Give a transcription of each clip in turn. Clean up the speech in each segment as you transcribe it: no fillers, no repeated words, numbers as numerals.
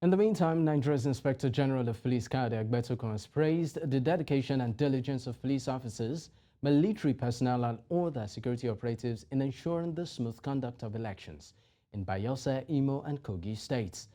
In the meantime, Nigeria's Inspector General of Police Kayode Egbetokun has praised the dedication and diligence of police officers, military personnel and other security operatives in ensuring the smooth conduct of elections in Bayelsa, Imo and Kogi states.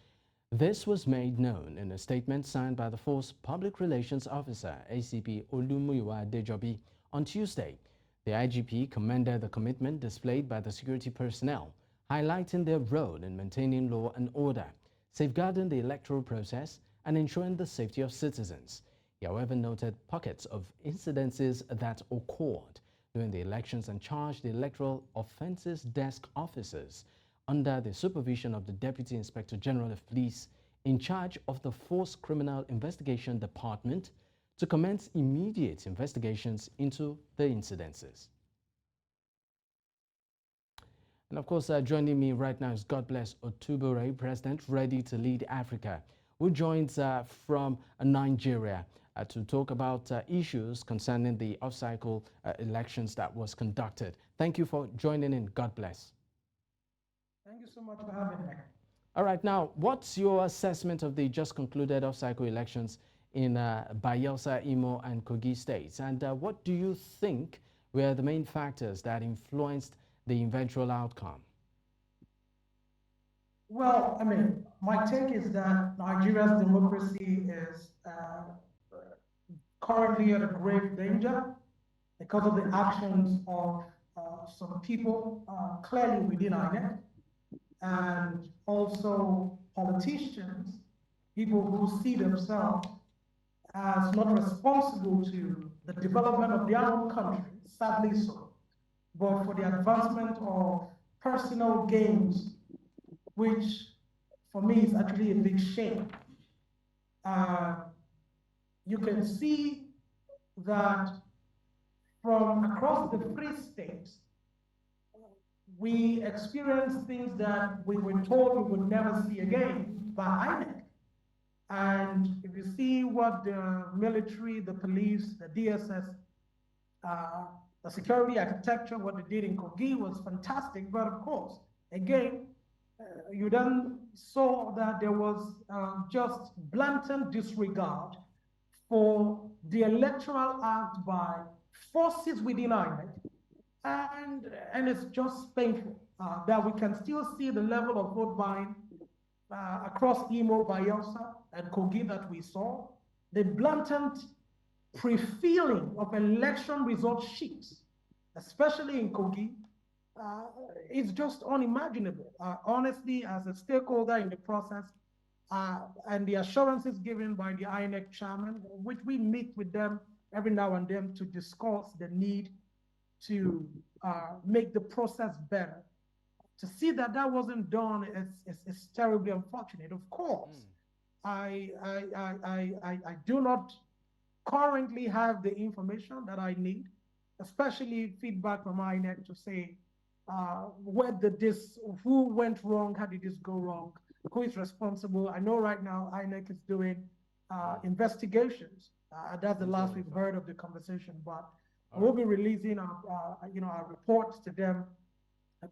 This was made known in a statement signed by the force Public Relations Officer, ACP Olumuyiwa Adejobi, on Tuesday. The IGP commended the commitment displayed by the security personnel, highlighting their role in maintaining law and order, safeguarding the electoral process, and ensuring the safety of citizens. He, however, noted pockets of incidences that occurred during the elections and charged the Electoral Offences Desk Officers under the supervision of the Deputy Inspector General of Police in charge of the Force Criminal Investigation Department to commence immediate investigations into the incidences. And of course, joining me right now is Godbless Otubure, President ready to lead Africa, who joins from Nigeria to talk about issues concerning the off-cycle elections that was conducted. Thank you for joining in. God bless. Thank you so much for having me. All right, now, what's your assessment of the just concluded off-cycle elections in Bayelsa, Imo, and Kogi states? And what do you think were the main factors that influenced the eventual outcome? Well, I mean, my take is that Nigeria's democracy is currently at a grave danger because of the actions of some people clearly within INEC, and also politicians, people who see themselves as not responsible to the development of their own country, sadly so, but for the advancement of personal gains, which for me is actually a big shame. You can see that from across the three states, we experienced things that we were told we would never see again by INEC. And if you see what the military, the police, the DSS, the security architecture, what they did in Kogi was fantastic. But of course, again, you then saw that there was just blatant disregard for the electoral act by forces within INEC. And it's just painful that we can still see the level of vote buying across Imo, Bayelsa, and Kogi that we saw. The blatant pre-filling of election result sheets, especially in Kogi, is just unimaginable. Honestly, as a stakeholder in the process, and the assurances given by the INEC chairman, which we meet with them every now and then to discuss the need to make the process better. To see that that wasn't done is terribly unfortunate. Of course, I do not currently have the information that I need, especially feedback from INEC to say where did this, who went wrong, how did this go wrong, who is responsible. I know right now INEC is doing investigations. That's the last we've heard of the conversation, but we'll be releasing our reports to them,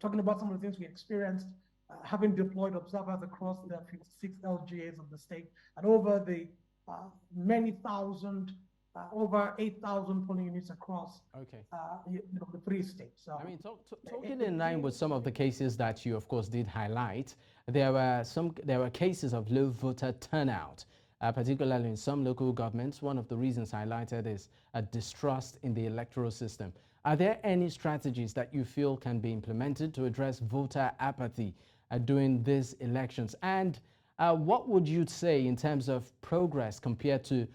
talking about some of the things we experienced, having deployed observers across the 56 LGAs of the state, and over the many thousand, over 8,000 polling units across the three states. So, I mean, talking in line with some of the cases that you, of course, did highlight, there were cases of low voter turnout. Particularly in some local governments. One of the reasons highlighted is a distrust in the electoral system. Are there any strategies that you feel can be implemented to address voter apathy during these elections? And what would you say in terms of progress compared to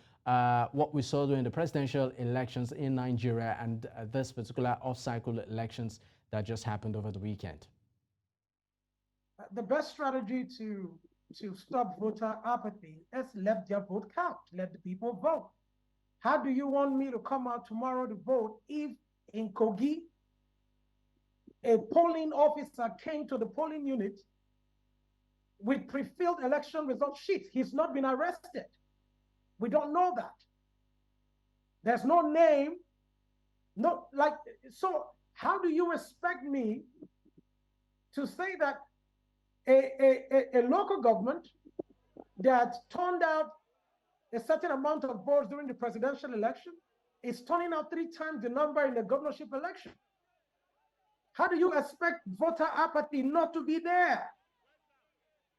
what we saw during the presidential elections in Nigeria and this particular off-cycle elections that just happened over the weekend? The best strategy to stop voter apathy is let their vote count, let the people vote. How do you want me to come out tomorrow to vote if in Kogi, a polling officer came to the polling unit with pre-filled election result sheets? He's not been arrested. We don't know that. There's no name, so how do you expect me to say that a local government that turned out a certain amount of votes during the presidential election is turning out 3 times the number in the governorship election. How do you expect voter apathy not to be there?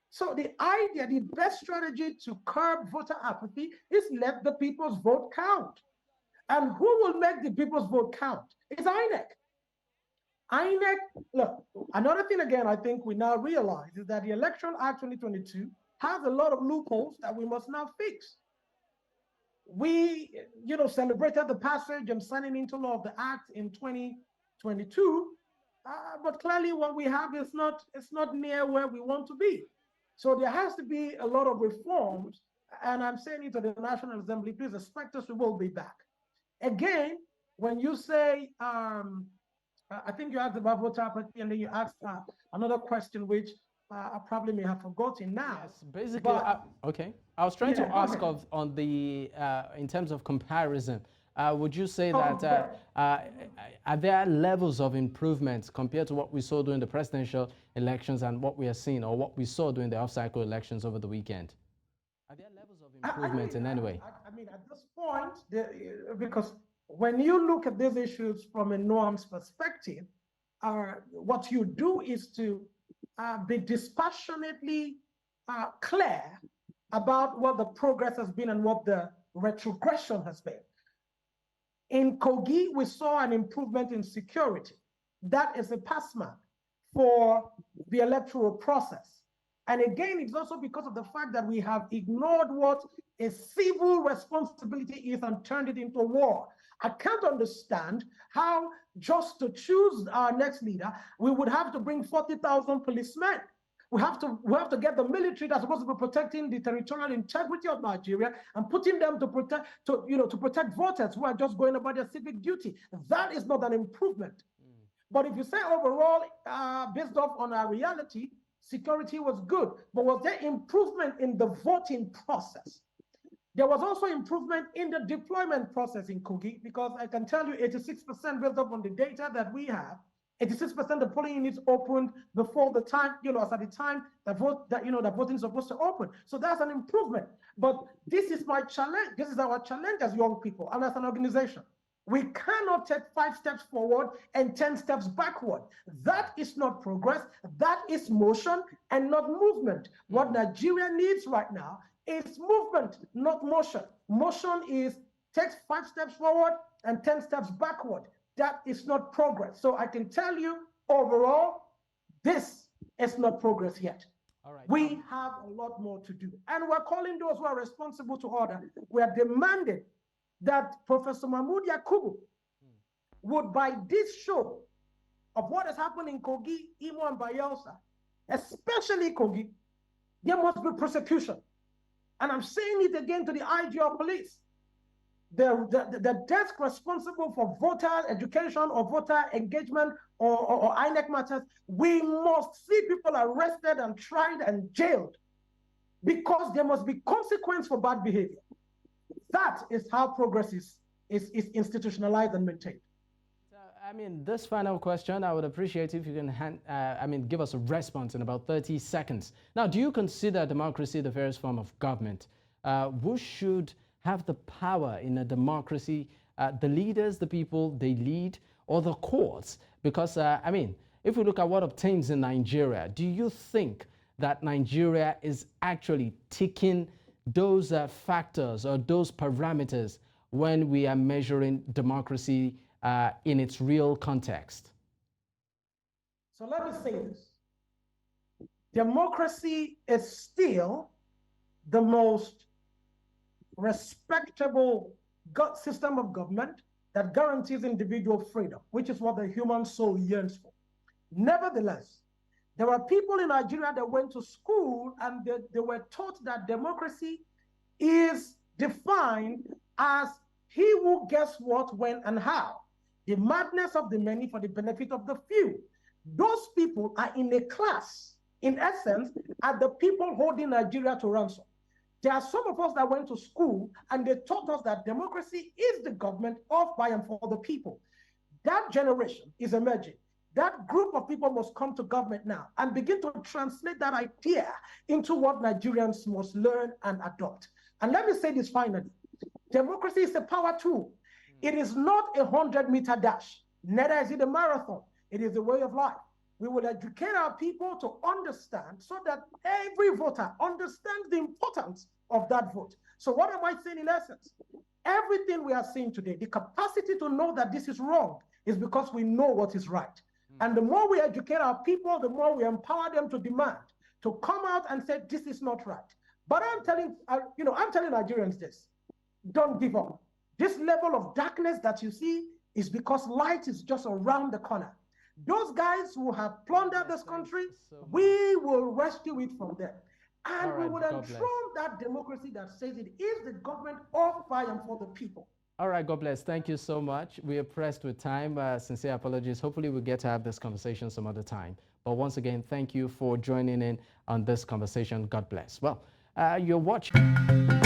So the idea, the best strategy to curb voter apathy is let the people's vote count. And who will make the people's vote count? It's INEC. INEC, look, another thing again, I think we now realize is that the Electoral Act 2022 has a lot of loopholes that we must now fix. We, celebrated the passage and signing into law of the act in 2022, but clearly what we have is not near where we want to be. So there has to be a lot of reforms, and I'm saying it to the National Assembly, please expect us, we will be back. Again, when you say, I think you asked about voter apathy, and then you asked another question, which I probably may have forgotten now. Yes, basically, okay. I was trying to ask on the, in terms of comparison, would you say that are there levels of improvements compared to what we saw during the presidential elections and what we are seeing, or what we saw during the off-cycle elections over the weekend? Are there levels of improvement in any way? I mean, at this point, because when you look at these issues from a norms perspective, what you do is to be dispassionately clear about what the progress has been and what the retrogression has been. In Kogi, we saw an improvement in security. That is a pass mark for the electoral process. And again, it's also because of the fact that we have ignored what a civil responsibility is and turned it into war. I can't understand how just to choose our next leader, we would have to bring 40,000 policemen. We have to get the military that's supposed to be protecting the territorial integrity of Nigeria and putting them to protect voters who are just going about their civic duty. That is not an improvement. But if you say overall, based off on our reality, security was good. But was there improvement in the voting process? There was also improvement in the deployment process in Kogi, because I can tell you 86% based up on the data that we have, 86% of the polling units opened before the time, as at the time that voting is supposed to open. So that's an improvement. But this is my challenge. This is our challenge as young people and as an organization. We cannot take 5 steps forward and 10 steps backward. That is not progress. That is motion and not movement. What Nigeria needs right now is movement, not motion. Motion takes 5 steps forward and 10 steps backward. That is not progress. So I can tell you, overall, this is not progress yet. All right. We have a lot more to do. And we're calling those who are responsible to order. We are demanding that Professor Mahmoud Yakubu would, by this show of what has happened in Kogi, Imo, and Bayelsa, especially Kogi, there must be prosecution. And I'm saying it again to the IG of police. The desk responsible for voter education or voter engagement or INEC matters, we must see people arrested and tried and jailed, because there must be consequence for bad behavior. That is how progress is institutionalized and maintained. I mean, this final question, I would appreciate if you can give us a response in about 30 seconds. Now, do you consider democracy the fairest form of government? Who should have the power in a democracy? The leaders, the people they lead, or the courts? Because, if we look at what obtains in Nigeria, do you think that Nigeria is actually ticking those factors or those parameters when we are measuring democracy in its real context? So let me say this. Democracy is still the most respectable system of government that guarantees individual freedom, which is what the human soul yearns for. Nevertheless, there are people in Nigeria that went to school and they were taught that democracy is defined as he who gets what, when, and how. The madness of the many for the benefit of the few. Those people are in a class, in essence, are the people holding Nigeria to ransom. There are some of us that went to school and they taught us that democracy is the government of, by, and for the people. That generation is emerging. That group of people must come to government now and begin to translate that idea into what Nigerians must learn and adopt. And let me say this finally. Democracy is a power tool. It is not a 100-meter dash. Neither is it a marathon. It is a way of life. We will educate our people to understand so that every voter understands the importance of that vote. So what am I saying in essence? Everything we are seeing today, the capacity to know that this is wrong is because we know what is right. And the more we educate our people, the more we empower them to demand, to come out and say, this is not right. But I'm telling Nigerians this, don't give up. This level of darkness that you see is because light is just around the corner. Those guys who have plundered this country, we will rescue it from them. And we will enthrone that democracy that says it is the government of, by, and for the people. All right, God bless. Thank you so much. We are pressed with time. Sincere apologies. Hopefully we'll get to have this conversation some other time. But once again, thank you for joining in on this conversation. God bless. Well, you're watching.